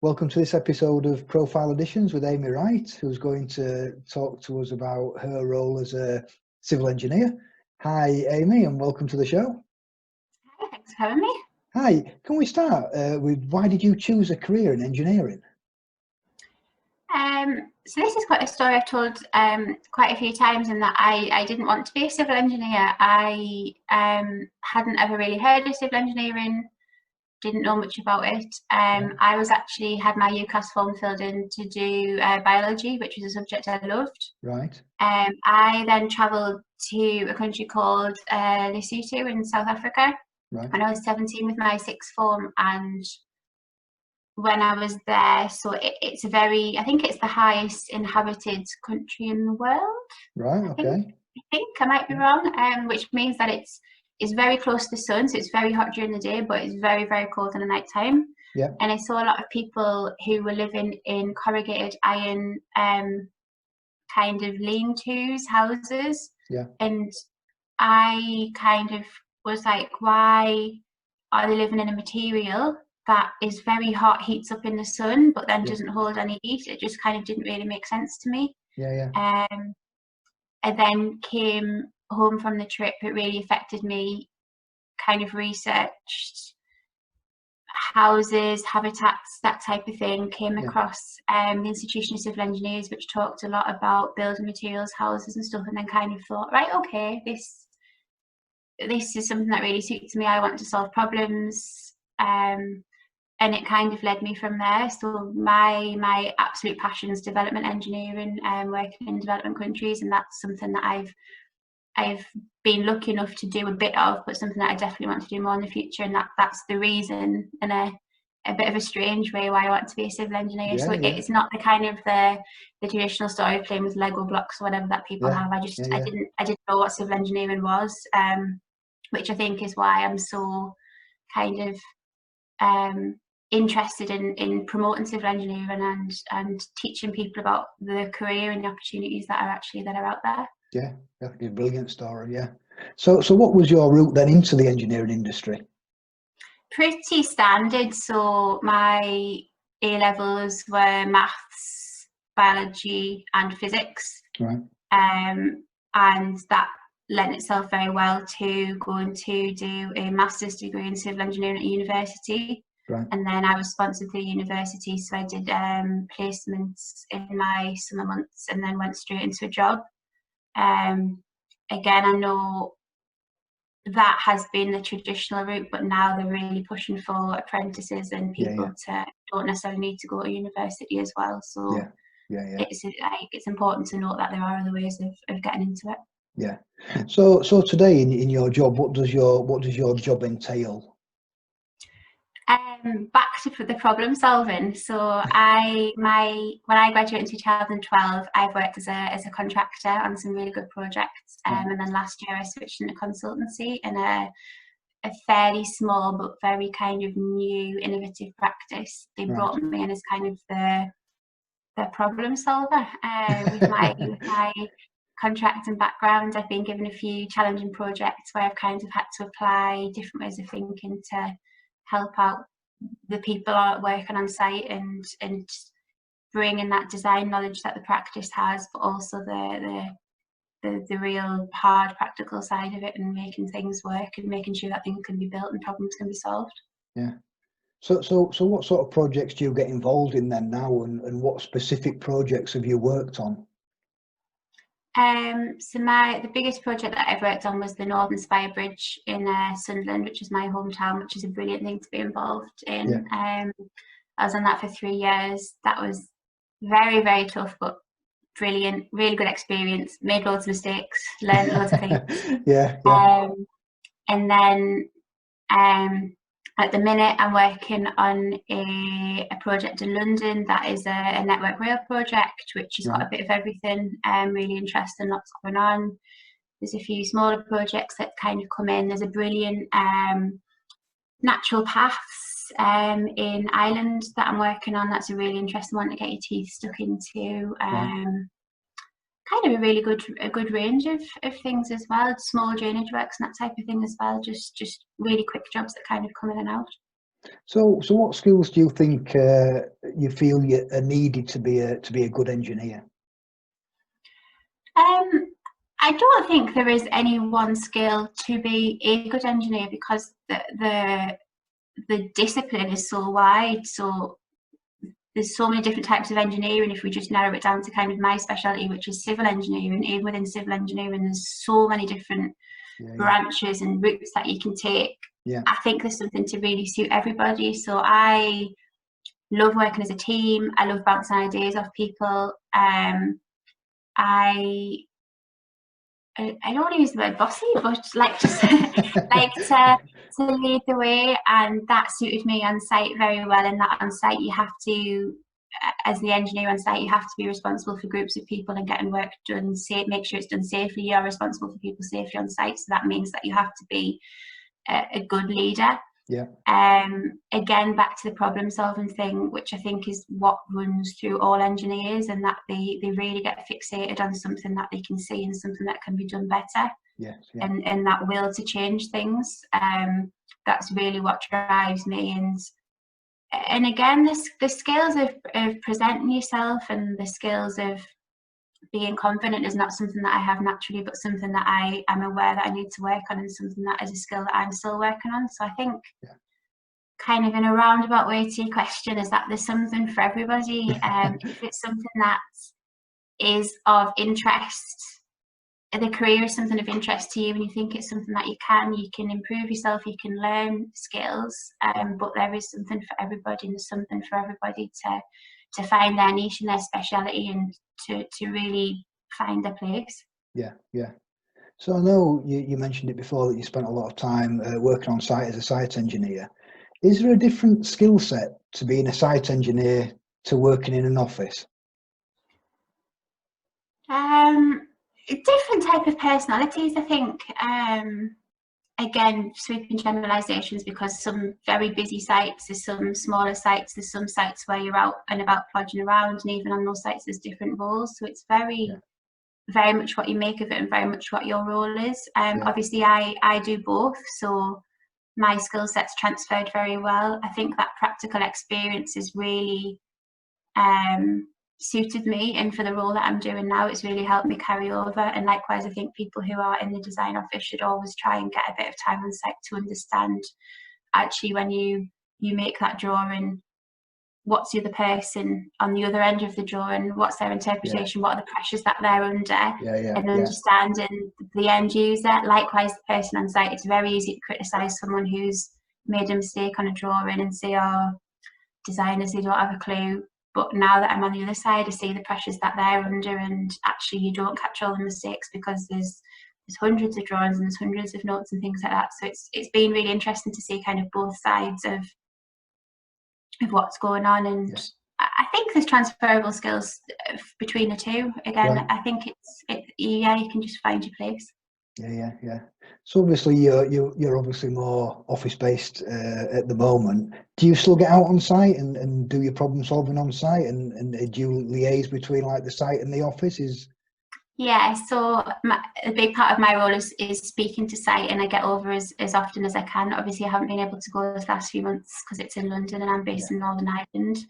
Welcome to this episode of Profile Editions with Amy Wright, who's going to talk to us about her role as a civil engineer. Hi, Amy, and welcome to the show. Hi, thanks for having me. Hi, can we start with why did you choose a career in engineering? So this is quite a story I've told quite a few times, in that I didn't want to be a civil engineer. I hadn't ever really heard of civil engineering, didn't know much about it. I was actually had my UCAS form filled in to do biology, which was a subject I loved. Right. I then travelled to a country called Lesotho in South Africa when I was 17 with my sixth form, and when I was there, so it's a very, I think it's the highest inhabited country in the world. Right, okay. I think I might be wrong, which means that it's very close to the sun, so it's very hot during the day, but it's very, very cold in the night time. Yeah. And I saw a lot of people who were living in corrugated iron kind of lean-tos, houses. Yeah. And I kind of was like, why are they living in a material that is very hot, heats up in the sun, but then doesn't hold any heat? It just kind of didn't really make sense to me. Yeah. I then came home from the trip. It really affected me, kind of researched houses, habitats, that type of thing. Came across the Institution of Civil Engineers, which talked a lot about building materials, houses and stuff, and then kind of thought, right, okay, this is something that really suits me. I want to solve problems. And it kind of led me from there. So my absolute passion is development engineering, working in development countries, and that's something that I've been lucky enough to do a bit of, but something that I definitely want to do more in the future. And that's the reason, in a bit of a strange way, why I want to be a civil engineer. It's not the kind of the traditional story of playing with Lego blocks or whatever that people have. I didn't know what civil engineering was, which I think is why I'm so kind of interested in promoting civil engineering and teaching people about the career and the opportunities that are out there. Yeah, definitely a brilliant story. Yeah. So what was your route then into the engineering industry? Pretty standard. So my A levels were maths, biology, and physics. Right. And that lent itself very well to going to do a master's degree in civil engineering at university. Right. And then I was sponsored through university, so I did placements in my summer months and then went straight into a job. Again, I know that has been the traditional route, but now they're really pushing for apprentices and people to don't necessarily need to go to university as well. So it's important to note that there are other ways of getting into it. Yeah. So today in your job, what does your job entail? Back to the problem solving. So when I graduated in 2012, I've worked as a contractor on some really good projects, and then last year I switched into consultancy in a fairly small but very kind of new, innovative practice. They brought me in as kind of the problem solver with my contracting background. I've been given a few challenging projects where I've kind of had to apply different ways of thinking to help out the people working on site and bring in that design knowledge that the practice has, but also the real hard practical side of it, and making things work and making sure that things can be built and problems can be solved. Yeah. So what sort of projects do you get involved in then now, and what specific projects have you worked on? So the biggest project that I've worked on was the Northern Spire Bridge in Sunderland, which is my hometown, which is a brilliant thing to be involved in. I was on that for 3 years. That was very, very tough, but brilliant, really good experience. Made loads of mistakes, learned loads of things. And then at the minute, I'm working on a project in London that is a network rail project, which has got a bit of everything. Really interesting, lots going on. There's a few smaller projects that kind of come in. There's a brilliant natural paths in Ireland that I'm working on. That's a really interesting one to get your teeth stuck into. Kind of a really good range of things as well. Small drainage works and that type of thing as well. Just really quick jobs that kind of come in and out. So what skills do you think you feel are needed to be a good engineer? I don't think there is any one skill to be a good engineer, because the discipline is so wide. So there's so many different types of engineering. If we just narrow it down to kind of my specialty, which is civil engineering, even within civil engineering, there's so many different branches and routes that you can take. I think there's something to really suit everybody. So I love working as a team. I love bouncing ideas off people. I don't want to use the word bossy, but like just like to lead the way, and that suited me on site very well. And that on site, you have to, as the engineer on site, you have to be responsible for groups of people and getting work done. Make sure it's done safely. You're responsible for people's safety on site, so that means that you have to be a good leader. Again, back to the problem solving thing, which I think is what runs through all engineers, and that they really get fixated on something that they can see and something that can be done better. And that will to change things. That's really what drives me. And again, the skills of presenting yourself and the skills of being confident is not something that I have naturally, but something that I am aware that I need to work on, and something that is a skill that I'm still working on. So I think kind of in a roundabout way to your question is that there's something for everybody. If it's something that is of interest, the career is something of interest to you, and you think it's something that you can improve yourself, you can learn skills, but there is something for everybody, and there's something for everybody to find their niche and their speciality, and to really find their place. So I know you mentioned it before that you spent a lot of time working on site as a site engineer. Is there a different skill set to being a site engineer to working in an office? Different type of personalities, I think. Again, sweeping generalizations, because some very busy sites, there's some smaller sites, there's some sites where you're out and about plodding around, and even on those sites there's different roles. So it's very much what you make of it, and very much what your role is. Obviously I do both, so my skill set's transferred very well. I think that practical experience is really suited me, and for the role that I'm doing now, it's really helped me carry over. And likewise, I think people who are in the design office should always try and get a bit of time on site to understand, actually, when you make that drawing, what's the other person on the other end of the drawing, what's their interpretation, what are the pressures that they're under, and understanding the end user. Likewise, the person on site, it's very easy to criticise someone who's made a mistake on a drawing and say, oh, designers, they don't have a clue. But now that I'm on the other side, I see the pressures that they're under, and actually you don't catch all the mistakes because there's hundreds of drawings and there's hundreds of notes and things like that. So it's been really interesting to see kind of both sides of what's going on, and I think there's transferable skills between the two. Again, I think you can just find your place. So obviously you're obviously more office based at the moment. Do you still get out on site and do your problem solving on site, and do you liaise between like the site and the office? So a big part of my role is speaking to site, and I get over as often as I can. Obviously, I haven't been able to go this last few months because it's in London and I'm based in Northern Ireland.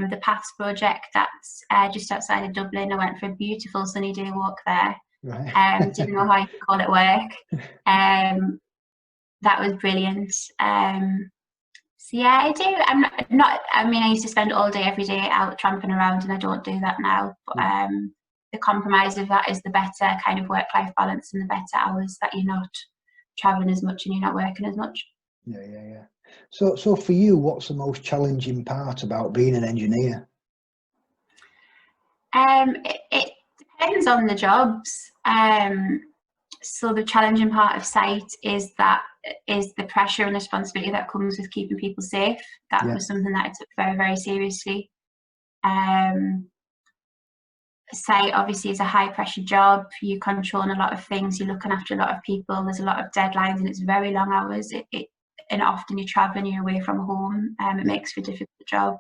The Paths project, that's just outside of Dublin. I went for a beautiful sunny day walk there. Didn't know how you could call it work. That was brilliant. So I do. I'm not. I mean, I used to spend all day, every day out tramping around, and I don't do that now. But the compromise of that is the better kind of work-life balance and the better hours, that you're not traveling as much and you're not working as much. So for you, what's the most challenging part about being an engineer? It depends on the jobs. So the challenging part of site is the pressure and responsibility that comes with keeping people safe. That was something that I took very, very seriously. Site obviously is a high pressure job. You're controlling a lot of things, you're looking after a lot of people, there's a lot of deadlines, and it's very long hours. And often you're traveling, you're away from home. It makes for a difficult job.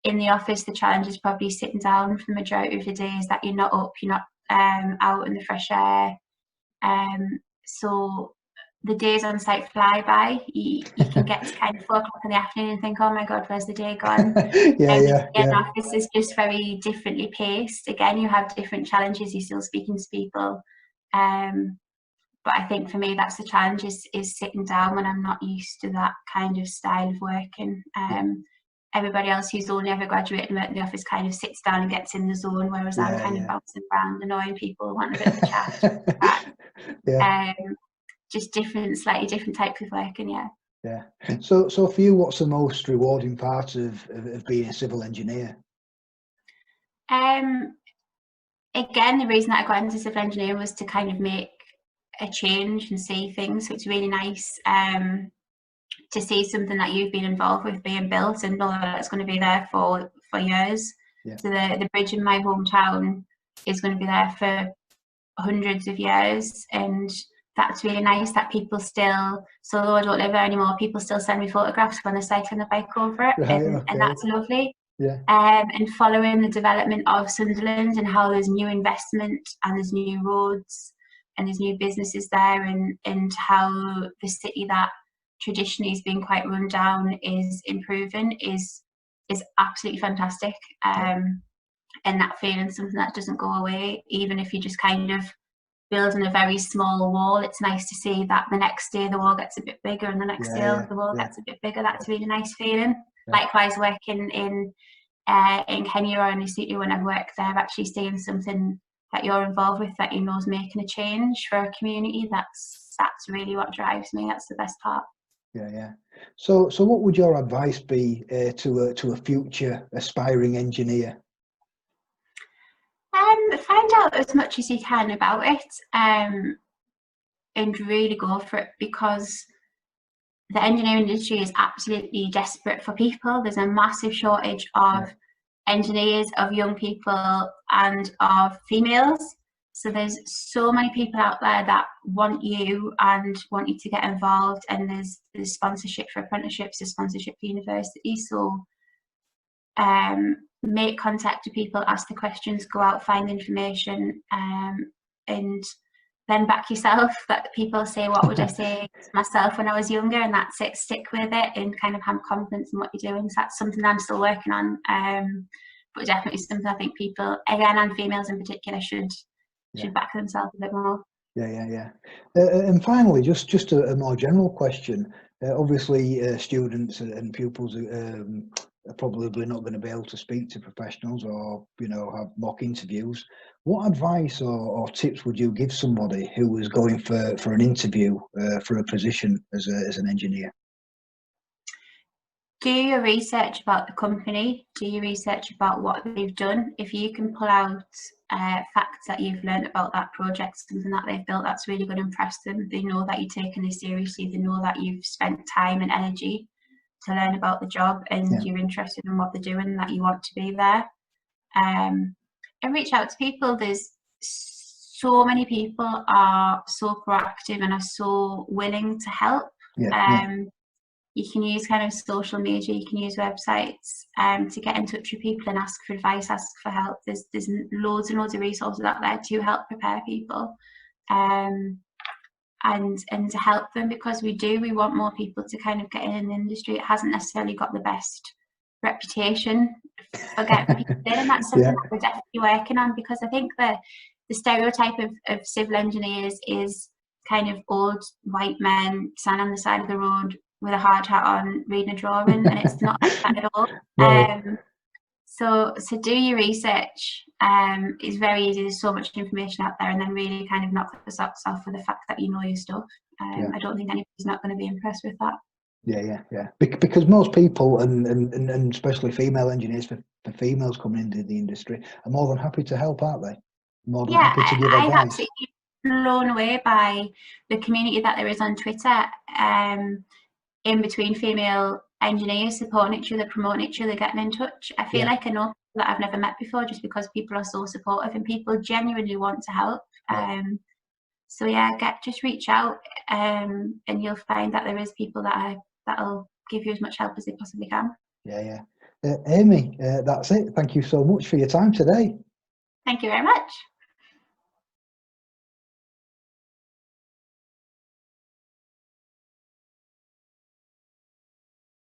In the office, the challenge is probably sitting down for the majority of the days, that you're not up, you're not out in the fresh air. So the days on site fly by. You can get to kind of 4 o'clock in the afternoon and think, oh my God, where's the day gone? Yeah. Office is just very differently paced. Again, you have different challenges. You're still speaking to people. But I think for me, that's the challenge, is sitting down when I'm not used to that kind of style of working. Everybody else who's only ever graduated and worked in the office kind of sits down and gets in the zone, whereas I'm kind of bouncing around, annoying people, wanting a bit of a chat. Just slightly different types of working, Yeah. So for you, what's the most rewarding part of being a civil engineer? Again, the reason that I got into civil engineering was to kind of make a change and see things. So it's really nice to see something that you've been involved with being built and know that it's going to be there for years. So the bridge in my hometown is going to be there for hundreds of years, and that's really nice that people still, so although I don't live there anymore, people still send me photographs when they're cycling the bike over it, and that's lovely. And following the development of Sunderland and how there's new investment and there's new roads and there's new businesses there, and how the city that traditionally has been quite run down is improving is absolutely fantastic. And that feeling, something that doesn't go away, even if you just kind of building a very small wall. It's nice to see that the next day the wall gets a bit bigger, and the next day the wall gets a bit bigger. That's a really nice feeling. Likewise, working in Kenya or in Lesotho, when I've worked there, actually seeing something that you're involved with that you know is making a change for a community, that's really what drives me. That's the best part. So what would your advice be to a future aspiring engineer? Find out as much as you can about it, and really go for it, because the engineering industry is absolutely desperate for people. There's a massive shortage of engineers, of young people, and of females. So there's so many people out there that want you and want you to get involved, and there's sponsorship for apprenticeships, there's sponsorship for universities. So make contact with people, ask the questions, go out, find information, and then back yourself. That people say, what would I say to myself when I was younger, and that's it, stick with it and kind of have confidence in what you're doing. So that's something I'm still working on, but definitely something I think people, again, and females in particular, should back themselves a bit more. And finally, just a more general question. Obviously, students and pupils are probably not going to be able to speak to professionals or have mock interviews. What advice or tips would you give somebody who was going for an interview for a position as an engineer? Do your research about the company, do your research about what they've done. If you can pull out facts that you've learned about that project, something that they've built that's really going to impress them, they know that you're taking this seriously, they know that you've spent time and energy to learn about the job, and you're interested in what they're doing, that you want to be there. And reach out to people. There's so many people are so proactive and are so willing to help. You can use kind of social media, you can use websites to get in touch with people and ask for advice, ask for help. There's loads and loads of resources out there to help prepare people and to help them, because we want more people to kind of get in the industry. It hasn't necessarily got the best reputation for getting people in, and that's something that we're definitely working on, because I think the stereotype of civil engineers is kind of old white men standing on the side of the road with a hard hat on reading a drawing, and it's not like that at all. So do your research. It's very easy, there's so much information out there, and then really kind of knock the socks off with the fact that you know your stuff. I don't think anybody's not going to be impressed with that. Because most people, and especially female engineers, for females coming into the industry, are more than happy to help, aren't they? More than happy to give advice. I'm absolutely blown away by the community that there is on Twitter, in between female engineers, supporting each other, promoting each other, getting in touch. I feel like I know people that I've never met before, just because people are so supportive and people genuinely want to help. So just reach out, and you'll find that there is people that'll give you as much help as they possibly can. Amy, that's it. Thank you so much for your time today. Thank you very much.